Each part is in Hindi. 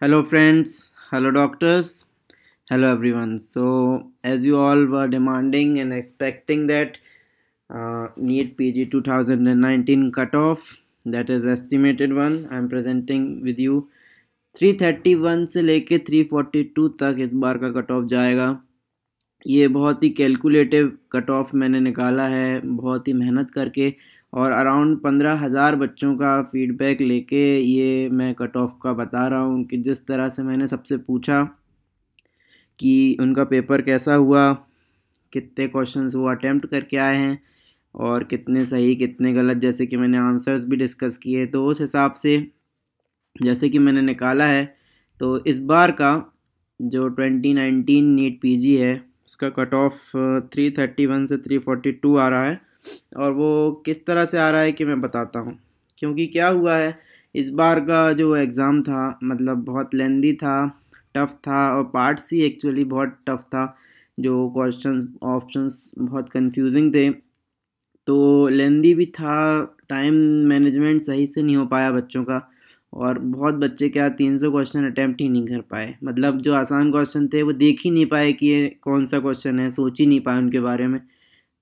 Hello, friends. Hello, doctors. Hello, everyone. So, as you all were demanding and expecting that NEET PG 2019 cutoff, that is estimated one, I am presenting with you 331 से लेके 342 तक इस बार का कट ऑफ जाएगा। ये बहुत ही कैलकुलेटिव कट ऑफ मैंने निकाला है, बहुत ही मेहनत करके, और अराउंड 15,000 बच्चों का फीडबैक लेके ये मैं कट ऑफ का बता रहा हूँ कि जिस तरह से मैंने सबसे पूछा कि उनका पेपर कैसा हुआ, कितने क्वेश्चंस वो अटेम्प्ट करके आए हैं और कितने सही कितने गलत, जैसे कि मैंने आंसर्स भी डिस्कस किए, तो उस हिसाब से जैसे कि मैंने निकाला है। तो इस बार का जो 2019 नीट पीजी है उसका कट ऑफ 331 से 342 आ रहा है। और वो किस तरह से आ रहा है कि मैं बताता हूँ, क्योंकि क्या हुआ है, इस बार का जो एग्ज़ाम था मतलब बहुत लेंदी था, टफ़ था, और पार्ट्स ही एक्चुअली बहुत टफ़ था। जो क्वेश्चंस ऑप्शंस बहुत कंफ्यूजिंग थे, तो लेंदी भी था, टाइम मैनेजमेंट सही से नहीं हो पाया बच्चों का, और बहुत बच्चे क्या 300 क्वेश्चन अटैम्प्ट ही नहीं कर पाए। मतलब जो आसान क्वेश्चन थे वो देख ही नहीं पाए कि ये कौन सा क्वेश्चन है, सोच ही नहीं पाए उनके बारे में।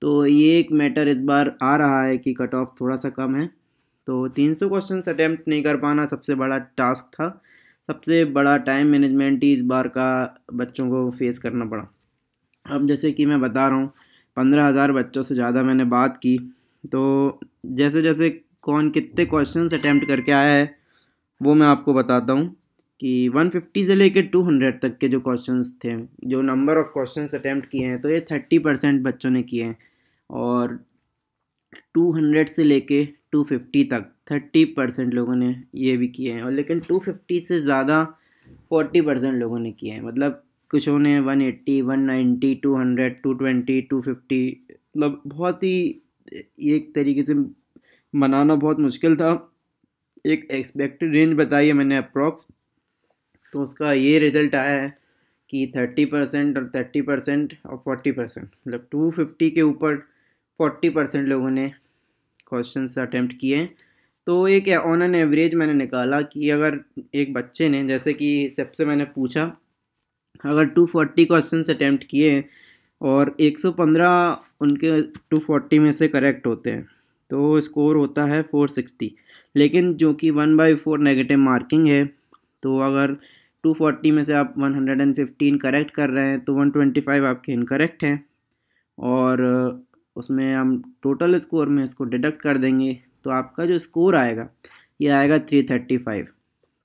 तो ये एक मैटर इस बार आ रहा है कि कट ऑफ थोड़ा सा कम है। तो 300 क्वेश्चन अटैम्प्ट नहीं कर पाना सबसे बड़ा टास्क था, सबसे बड़ा टाइम मैनेजमेंट ही इस बार का बच्चों को फेस करना पड़ा। अब जैसे कि मैं बता रहा हूँ, 15,000 बच्चों से ज़्यादा मैंने बात की, तो जैसे जैसे कौन कितने क्वेश्चंस अटैम्प्ट करके आया है वो मैं आपको बताता हूँ कि 150 से लेकर 200 तक के जो क्वेश्चंस थे, जो नंबर ऑफ़ क्वेश्चंस अटैम्प्ट किए हैं, तो ये 30% बच्चों ने किए हैं। और 200 से लेके 250 तक 30% लोगों ने ये भी किए हैं, और लेकिन 250 से ज़्यादा 40% लोगों ने किए हैं। मतलब कुछों ने 180, 190, 200, 220, 250, मतलब बहुत ही एक तरीके से बनाना बहुत मुश्किल था। एक एक्सपेक्टेड रेंज बताई है मैंने अप्रॉक्स, तो उसका ये रिज़ल्ट आया है कि 30% और 30% और 40%, मतलब 250 के ऊपर 40% लोगों ने क्वेश्चन अटैम्प्ट किए हैं। तो एक ऑन एन एवरेज मैंने निकाला कि अगर एक बच्चे ने, जैसे कि सबसे मैंने पूछा, अगर 240 क्वेश्चन अटैम्प्ट किए हैं और 115 उनके 240 में से करेक्ट होते हैं, तो स्कोर होता है 460। लेकिन जो कि 1/4 नेगेटिव मार्किंग है, तो अगर 240 में से आप 115 करेक्ट कर रहे हैं तो 125 आपके इनकरेक्ट हैं, और उसमें हम टोटल स्कोर में इसको डिडक्ट कर देंगे, तो आपका जो स्कोर आएगा ये आएगा 335।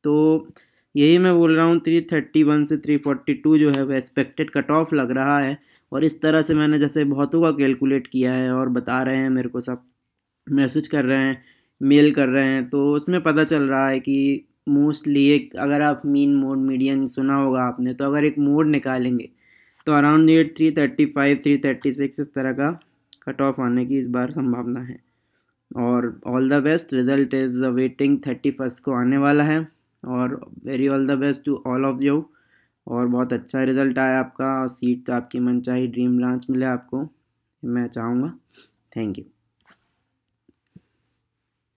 तो यही मैं बोल रहा हूँ, 331 से 342 जो है वो एक्सपेक्टेड कट ऑफ लग रहा है। और इस तरह से मैंने जैसे बहुतों का कैलकुलेट किया है, और बता रहे हैं मेरे को, सब मैसेज कर रहे हैं, मेल कर रहे हैं, तो उसमें पता चल रहा है कि मोस्टली एक, अगर आप मीन मोड मीडियन सुना होगा आपने, तो अगर एक मोड निकालेंगे तो अराउंड ये 335 336 इस तरह का कट ऑफ आने की इस बार संभावना है। और all the best, result is waiting 31 को आने वाला है, और very all the best to all of you. और बहुत अच्छा रिजल्ट आया आपका, और सीट आपकी मनचाही ड्रीम ब्रांच मिले आपको, मैं चाहूँगा। Thank you.